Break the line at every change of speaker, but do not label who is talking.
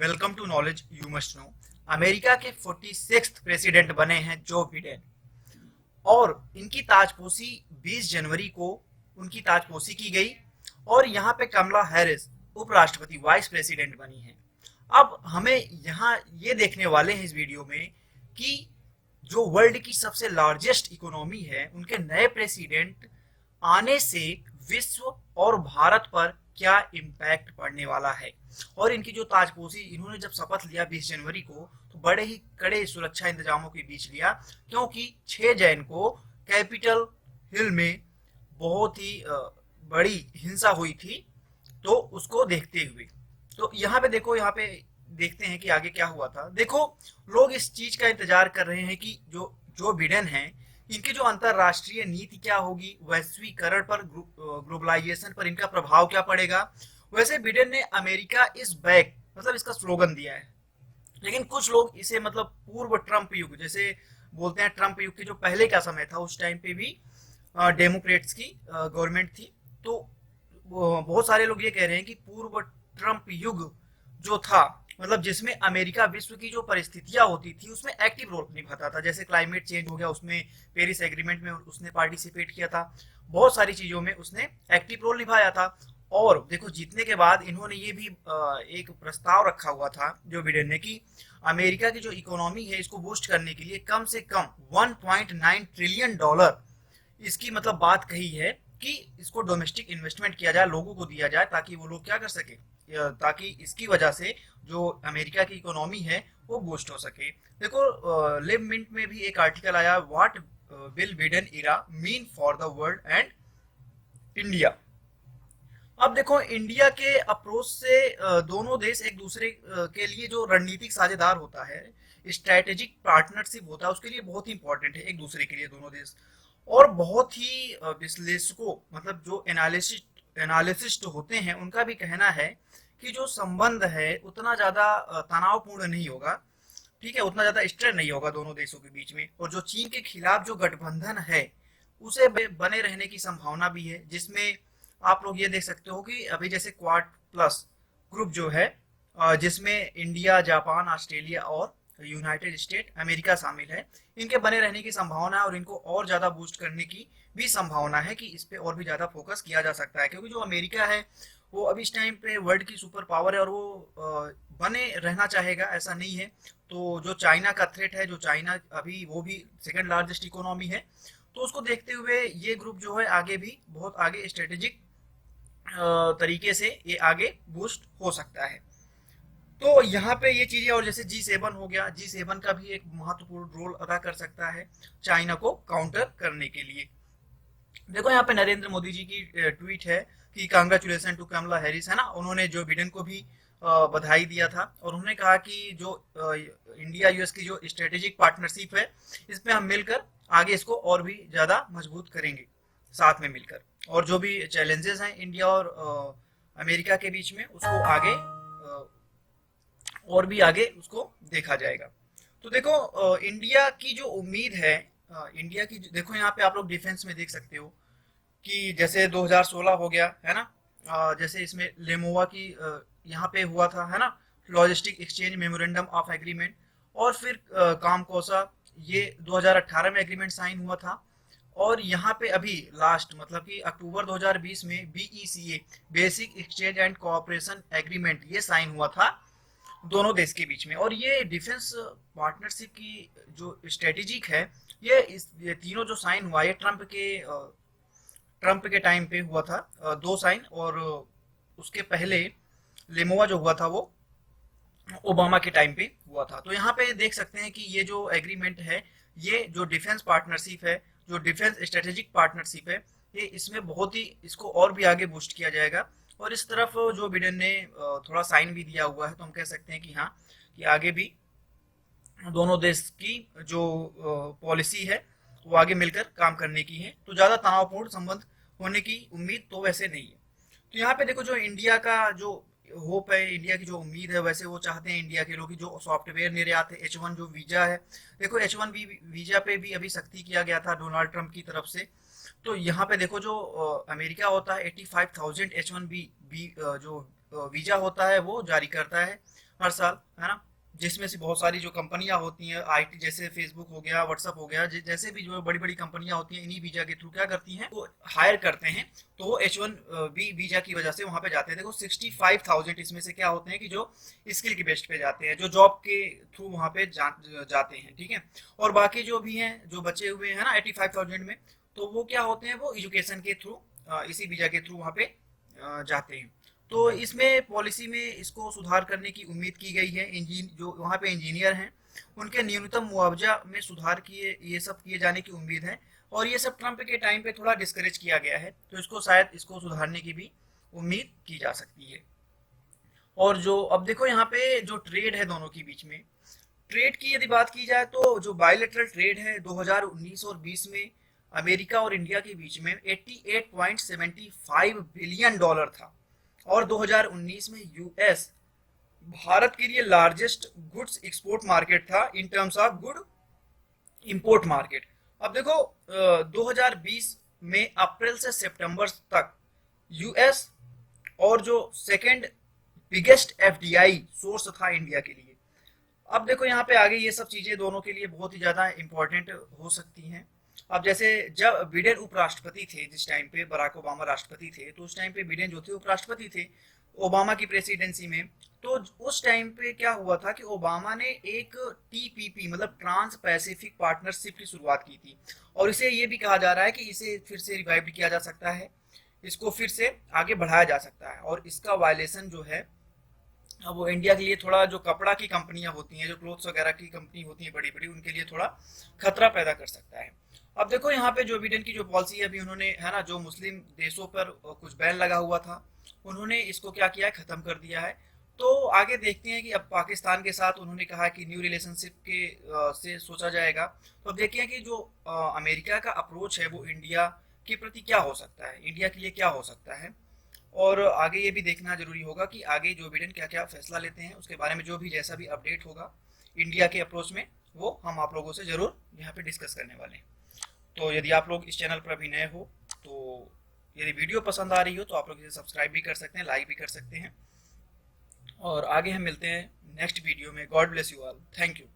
Welcome to knowledge you must know. America के 46th president बने हैं जो बिडेन, और इनकी ताजपोशी 20 जनवरी को उनकी ताजपोशी की गई। और यहाँ पे कमला हैरिस उपराष्ट्रपति वाइस प्रेसिडेंट बनी है। अब हमें यहाँ ये देखने वाले हैं इस वीडियो में कि जो वर्ल्ड की सबसे लार्जेस्ट इकोनॉमी है उनके नए प्रेसिडेंट आने से विश्व और भारत पर क्या इम्पैक्ट पड़ने वाला है। और इनकी जो ताजपोशी इन्होंने जब शपथ लिया 20 जनवरी को, तो बड़े ही कड़े सुरक्षा इंतजामों के बीच लिया, क्योंकि 6 जैन को कैपिटल हिल में बहुत ही बड़ी हिंसा हुई थी। तो उसको देखते हुए तो यहाँ पे देखो, यहाँ पे देखते हैं कि आगे क्या हुआ था। देखो, लोग इस चीज का इंतजार कर रहे हैं कि जो जो बिडेन है, इनकी जो अंतरराष्ट्रीय नीति क्या होगी, वैश्वीकरण पर, ग्लोबलाइजेशन पर इनका प्रभाव क्या पड़ेगा। वैसे बिडेन ने अमेरिका इज बैक मतलब इसका स्लोगन दिया है, लेकिन कुछ लोग इसे मतलब पूर्व ट्रंप युग जैसे बोलते हैं। ट्रंप युग के जो पहले का समय था उस टाइम पे भी डेमोक्रेट्स की गवर्नमेंट थी। तो बहुत सारे लोग ये कह रहे हैं कि पूर्व ट्रंप युग जो था, मतलब जिसमें अमेरिका विश्व की जो परिस्थितियां होती थी उसमें एक्टिव रोल निभाता था। जैसे क्लाइमेट चेंज हो गया, उसमें पेरिस एग्रीमेंट में उसने पार्टिसिपेट किया था। बहुत सारी चीजों में उसने एक्टिव रोल निभाया था। और देखो, जीतने के बाद इन्होंने ये भी एक प्रस्ताव रखा हुआ था जो बिडेन ने, कि अमेरिका की जो इकोनॉमी है इसको बूस्ट करने के लिए कम से कम 1.9 ट्रिलियन डॉलर इसकी मतलब बात कही है कि इसको डोमेस्टिक इन्वेस्टमेंट किया जाए, लोगों को दिया जाए, ताकि वो लोग क्या कर सके, ताकि इसकी वजह से जो अमेरिका की इकोनॉमी है वो बूस्ट हो सके। देखो, लिव मिंट में भी एक आर्टिकल आया, what will Biden era mean for the world and India. अब देखो, इंडिया के अप्रोच से दोनों देश एक दूसरे के लिए जो रणनीतिक साझेदार होता है, स्ट्रेटेजिक पार्टनरशिप होता है, उसके लिए बहुत ही इंपॉर्टेंट है एक दूसरे के लिए दोनों देश। और बहुत ही विश्लेषकों मतलब जो एनालिसिस्ट होते हैं उनका भी कहना है कि जो संबंध है उतना ज्यादा तनावपूर्ण नहीं होगा। ठीक है, उतना ज्यादा स्ट्रेन नहीं होगा दोनों देशों के बीच में। और जो चीन के खिलाफ जो गठबंधन है उसे बने रहने की संभावना भी है, जिसमें आप लोग ये देख सकते हो कि अभी जैसे क्वाड प्लस ग्रुप जो है, जिसमें इंडिया, जापान, ऑस्ट्रेलिया और यूनाइटेड स्टेट अमेरिका शामिल है, इनके बने रहने की संभावना है। और इनको और ज्यादा बूस्ट करने की भी संभावना है कि इस पे और भी ज्यादा फोकस किया जा सकता है, क्योंकि जो अमेरिका है वो अभी इस टाइम पे वर्ल्ड की सुपर पावर है और वो बने रहना चाहेगा, ऐसा नहीं है। तो जो चाइना का थ्रेट है, जो चाइना अभी वो भी सेकंड लार्जेस्ट इकोनॉमी है, तो उसको देखते हुए ये ग्रुप जो है आगे भी बहुत आगे स्ट्रेटेजिक तरीके से ये आगे बूस्ट हो सकता है। तो यहाँ पे ये चीजें, और जैसे G7 हो गया, G7 का भी एक महत्वपूर्ण रोल अदा कर सकता है चाइना को काउंटर करने के लिए। देखो, यहाँ पे नरेंद्र मोदी जी की ट्वीट है कि कांग्रेचुलेशन टू कमला हैरिस, है ना। उन्होंने जो बिडेन को भी बधाई दिया था, और उन्होंने कहा कि जो इंडिया यूएस की जो स्ट्रेटेजिक पार्टनरशिप है, इसमें हम मिलकर आगे इसको और भी ज्यादा मजबूत करेंगे साथ में मिलकर। और जो भी चैलेंजेस हैं इंडिया और अमेरिका के बीच में, उसको आगे और भी आगे उसको देखा जाएगा। तो देखो, इंडिया की जो उम्मीद है, इंडिया की देखो, यहाँ पे आप लोग डिफेंस में देख सकते हो कि जैसे 2016 हो गया है ना, जैसे इसमें लेमोवा की यहाँ पे हुआ था, है ना, logistic exchange memorandum of agreement. और फिर कामकोसा, ये 2018 में एग्रीमेंट साइन हुआ था। और यहाँ पे अभी लास्ट मतलब कि अक्टूबर 2020 में BECA, basic exchange and cooperation agreement, ये साइन हुआ था दोनों देश के बीच में। और ये डिफेंस पार्टनरशिप की जो स्ट्रेटेजिक है, ये तीनों जो साइन हुआ, ये ट्रंप के टाइम पे हुआ था, दो साइन। और उसके पहले लेमोवा जो हुआ था वो ओबामा के टाइम पे हुआ था। तो यहाँ पे देख सकते हैं कि ये जो एग्रीमेंट है, ये जो डिफेंस पार्टनरशिप है, जो डिफेंस स्ट्रेटेजिक पार्टनरशिप है, ये इसमें बहुत ही इसको और भी आगे बूस्ट किया जाएगा। और इस तरफ जो बिडेन ने थोड़ा साइन भी दिया हुआ है, तो हम कह सकते हैं कि हाँ, कि आगे भी दोनों देश की जो पॉलिसी है वो आगे मिलकर काम करने की है। तो ज्यादा तनावपूर्ण संबंध होने की उम्मीद तो वैसे नहीं है। तो यहाँ पे देखो, जो इंडिया का जो होप है, इंडिया की जो उम्मीद है, वैसे वो चाहते हैं इंडिया के लोग जो सॉफ्टवेयर निर्यात है, H1 जो वीजा है। देखो, H1 बी वीजा पे भी अभी सख्ती किया गया था डोनाल्ड ट्रंप की तरफ से। तो यहाँ पे देखो, जो अमेरिका होता है 85,000 H1 बी जो वीजा होता है वो जारी करता है हर साल, है ना, जिसमें से बहुत सारी जो कंपनियां होती हैं आईटी, जैसे फेसबुक हो गया, व्हाट्सअप हो गया, जैसे भी जो बड़ी बड़ी कंपनियां होती हैं, इन्हीं वीजा के थ्रू क्या करती हैं, वो हायर करते हैं। तो वो H1B वीजा की वजह से वहां पे जाते हैं। देखो 65,000 इसमें से क्या होते हैं कि जो स्किल के बेस्ट पे जाते हैं, जो जॉब के थ्रू वहां पे जाते हैं, ठीक है। और बाकी जो भी हैं, जो बचे हुए हैं ना 85,000 में, तो वो क्या होते हैं, वो एजुकेशन के थ्रू, इसी वीजा के थ्रू वहां पे जाते हैं। तो इसमें पॉलिसी में इसको सुधार करने की उम्मीद की गई है। जो वहाँ पे इंजीनियर हैं, उनके न्यूनतम मुआवजा में सुधार किए, ये सब किए जाने की उम्मीद है। और ये सब ट्रंप के टाइम पे थोड़ा डिस्करेज किया गया है, तो इसको शायद इसको सुधारने की भी उम्मीद की जा सकती है। और जो अब देखो यहाँ पे जो ट्रेड है दोनों के बीच में, ट्रेड की यदि बात की जाए तो जो बायलैटरल ट्रेड है 2019 और 20 में अमेरिका और इंडिया के बीच में 88.75 बिलियन डॉलर था। और 2019 में यूएस भारत के लिए लार्जेस्ट गुड्स एक्सपोर्ट मार्केट था in terms of good import market. अब देखो 2020 में अप्रैल से सितंबर तक यूएस और जो सेकंड बिगेस्ट एफडीआई सोर्स था इंडिया के लिए। अब देखो यहाँ पे आगे ये सब चीजें दोनों के लिए बहुत ही ज्यादा इंपॉर्टेंट हो सकती हैं। अब जैसे जब बिडेन उपराष्ट्रपति थे, जिस टाइम पे बराक ओबामा राष्ट्रपति थे, तो उस टाइम पे बिडेन जो थे उपराष्ट्रपति थे ओबामा की प्रेसिडेंसी में। तो उस टाइम पे क्या हुआ था कि ओबामा ने एक टीपीपी मतलब ट्रांस पैसिफिक पार्टनरशिप की शुरुआत की थी। और इसे ये भी कहा जा रहा है कि इसे फिर से रिवाइव किया जा सकता है, इसको फिर से आगे बढ़ाया जा सकता है। और इसका वायलेशन जो है, अब वो इंडिया के लिए थोड़ा, जो कपड़ा की कंपनियां होती हैं, जो क्लोथ्स वगैरह की कंपनी होती हैं बड़ी बड़ी, उनके लिए थोड़ा खतरा पैदा कर सकता है। अब देखो यहाँ पे जो बिडेन की जो पॉलिसी है अभी उन्होंने, है ना, जो मुस्लिम देशों पर कुछ बैन लगा हुआ था, उन्होंने इसको क्या किया है, खत्म कर दिया है। तो आगे देखते हैं कि अब पाकिस्तान के साथ उन्होंने कहा कि न्यू रिलेशनशिप के से सोचा जाएगा। तो अब देखते हैं कि जो अमेरिका का अप्रोच है वो इंडिया के प्रति क्या हो सकता है, इंडिया के लिए क्या हो सकता है। और आगे ये भी देखना जरूरी होगा कि आगे जो बिडेन क्या क्या फैसला लेते हैं, उसके बारे में जो भी जैसा भी अपडेट होगा इंडिया के अप्रोच में, वो हम आप लोगों से जरूर यहाँ पे डिस्कस करने वाले हैं। तो यदि आप लोग इस चैनल पर अभी नए हो, तो यदि वीडियो पसंद आ रही हो तो आप लोग इसे सब्सक्राइब भी कर सकते हैं, लाइक भी कर सकते हैं। और आगे हम मिलते हैं नेक्स्ट वीडियो में। God bless you all, thank you.